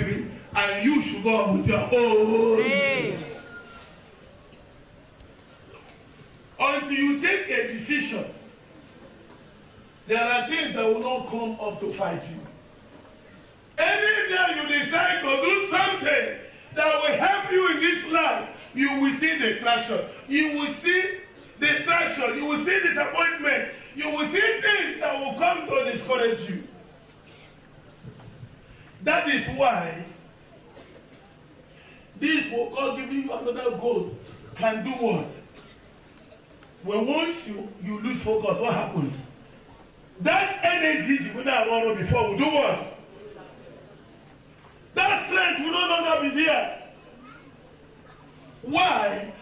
doctrine and you should go on with your own. Until you take a decision, there are things that will not come up to fight you. Any day you decide to do something that will help you in this life, you will see distraction. You will see distraction. You will see disappointment. You will see things that will come to discourage you. That is why this will God giving you another goal can do what? When once you lose focus, what happens? That energy you didn't have before will do what? That strength will no longer be there. Why?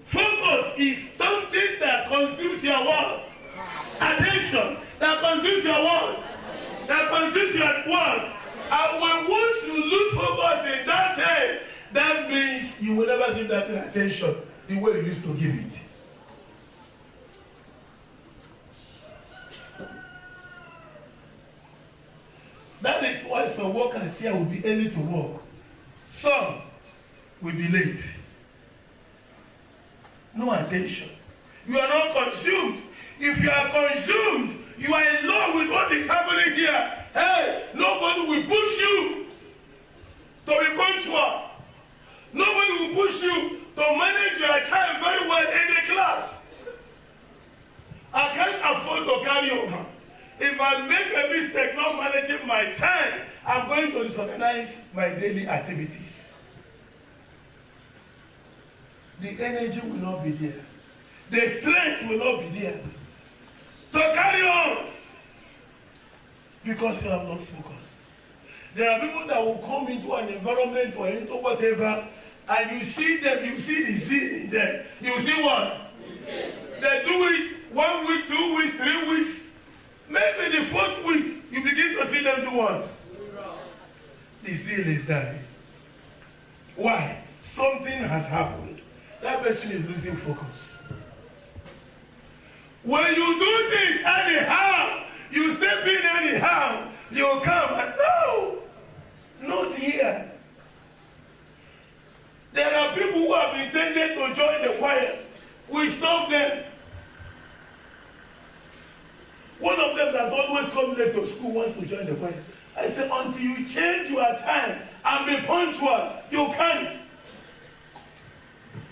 Focus is something that consumes your what? Attention. That consumes your what? That consumes your what? And when once you lose focus in that time, that means you will never give that attention the way you used to give it. That is why some workers here will be early to work. Some will be late. No attention. You are not consumed. If you are consumed, you are in love with what is happening here. Hey, nobody will push you to be punctual. Nobody will push you to manage your time very well in the class. I can't afford to carry over. If I make a mistake not managing my time, I'm going to disorganize my daily activities. The energy will not be there. The strength will not be there to carry on because you have lost focus. There are people that will come into an environment or into whatever, and you see them, you see the zeal in them. You see what? They do it 1 week, 2 weeks, 3 weeks. Maybe the 4th week, you begin to see them do what? The zeal is dying. Why? Something has happened. That person is losing focus. When you do things anyhow, you step in anyhow, you come and no, not here. There are people who have intended to join the choir. We stop them. One of them that always comes late to school wants to join the choir. I said, until you change your time and be punctual, you can't.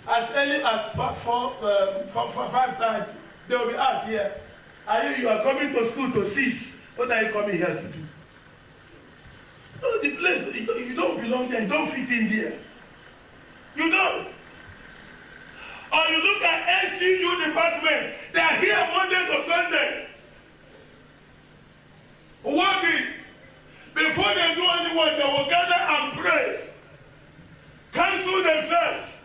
As early as 5:30, they will be out here. And you are coming to school to 6. What are you coming here to do? No, the place, you don't belong there. You don't fit in there. You don't. Or you look at SCU department. They are here Monday to Sunday. Working. Before they do any work, they will gather and pray. Cancel themselves.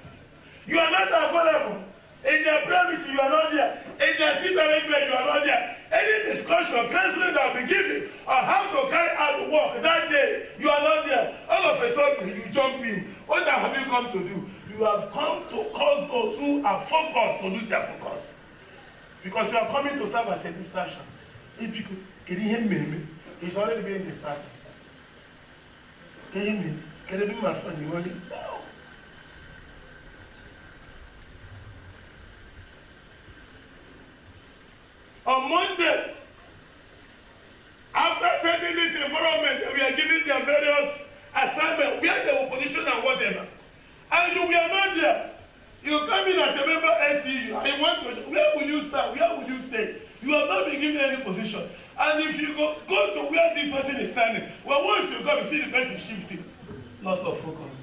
You are not available. In their prayer meeting, you are not there. In their seat arrangement, you are not there. Any discussion, counseling that will be given on how to carry out the work that day, you are not there. All of a sudden, you jump in. What have you come to do? You have come to cause those who are focused to lose their focus. Because you are coming to serve as a distraction. If you can you hear me? It's already being distracted. Can you hear me? Can you be my friend? You want it? No. On Monday, after setting this environment, we are giving them various assignments where they will position and whatever. And you were not there. You come in as a member SCU and you want to, where will you start? Where will you stay? You have not been given any position. And if you go to where this person is standing, well, once you come, you see the person shifting. Loss of focus.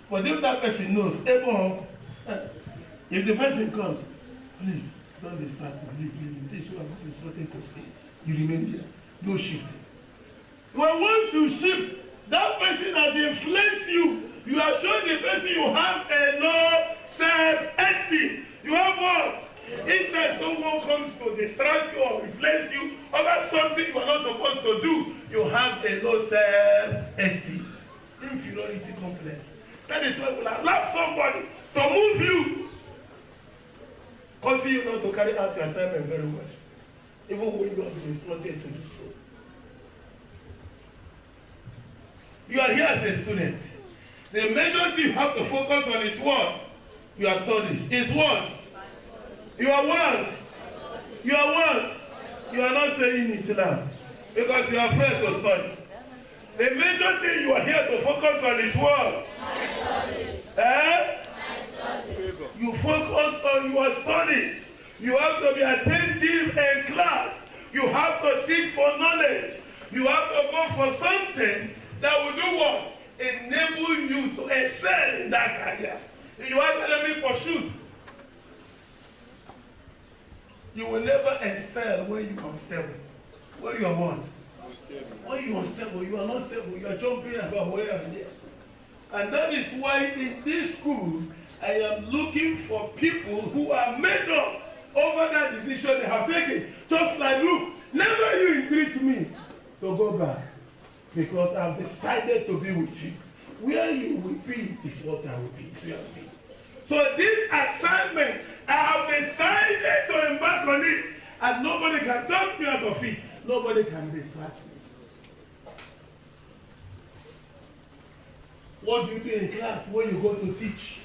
But if that person knows, if the person comes, please, don't be started. This one is nothing to say. You remain there. No shifting. Well, once you shift, that person has influenced you. You are showing the person you have a low self-esteem. You have what? Instead, someone comes to distract you or replace you over something you are not supposed to do, you have a low self-esteem. Inferiority complex. That is why we will allow somebody to move you. Cause you not to carry out your assignment very well. Even when you are instructed to do so. You are here as a student. The major thing you have to focus on is what? Your studies. Is what? You are what? You are what? You are not saying it now. Because you are afraid to study. The major thing you are here to focus on is what? My studies. My studies. You focus on your studies. You have to be attentive in class. You have to seek for knowledge. You have to go for something that will do what? Enable you to excel in that career. If you have enemy pursuit, you will never excel when you are unstable. When you are what? When you are unstable, you are not stable. You are jumping about where and there. And that is why in this school, I am looking for people who are made up over that decision they have taken. Just like, look, never you entreat me to go back. Because I've decided to be with you. Where you will be is what I will be. So this assignment, I have decided to embark on it. And nobody can talk me out of it. Nobody can distract me. What do you do in class when you go to teach?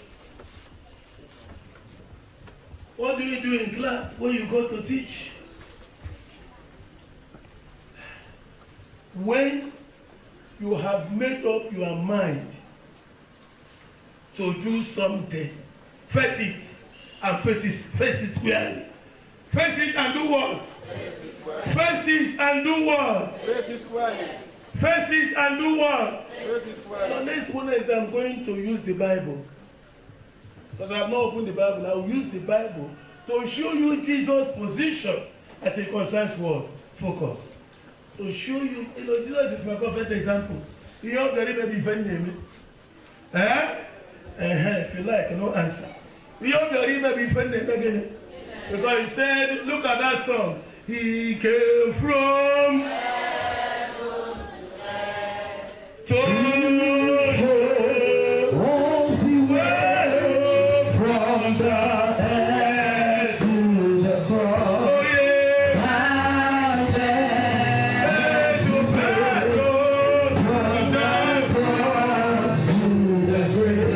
What do you do in class when you go to teach? When you have made up your mind to do something, face it and face it squarely. Face it and do what? Face it and do what? Face it squarely. Face it and do what? Face it squarely. So next Wednesday I'm going to use the Bible. Because I have not opened the Bible, I will use the Bible to show you Jesus' position as a concerns word. Focus. To show you, Jesus is my perfect example. You have very very name. If you like, no answer. You have very very name again. Because he said, look at that song. He came from heaven to from the head to the cross. Oh yeah. And then to battle from the cross to the grave,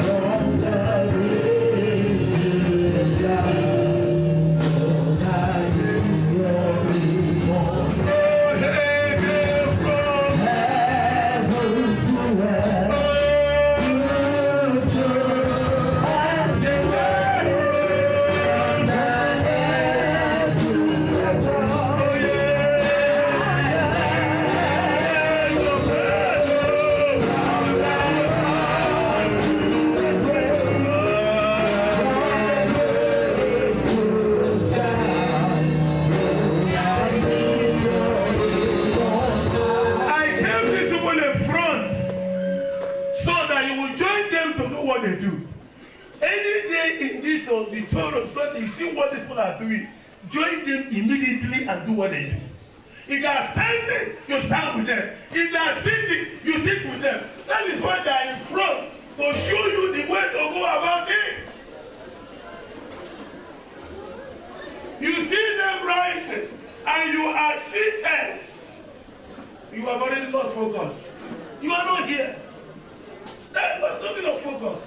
from the grave to the cloud. You see what these people are doing, join them immediately and do what they do. If they are standing, you stand with them. If they are sitting, you sit with them. That is why they are in front, to show you the way to go about it. You see them rising and you are seated. You have already lost focus. You are not here. That's not talking of focus.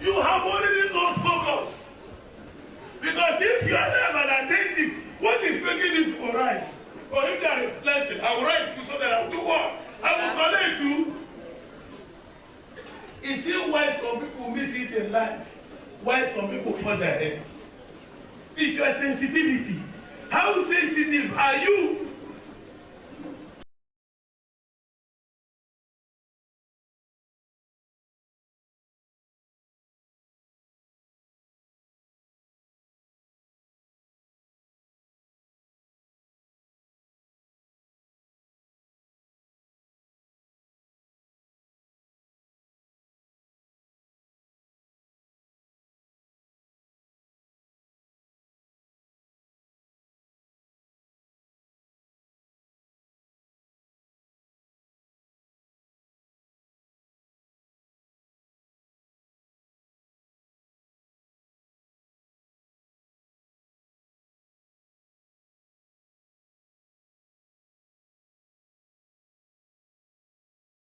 You have already lost focus. Because if you are there and attentive, what is making this to rise? Or if there is blessing, I will rise you so that I will do what? I will connect you. You see why some people miss it in life? Why some people fall their head? It's your sensitivity. How sensitive are you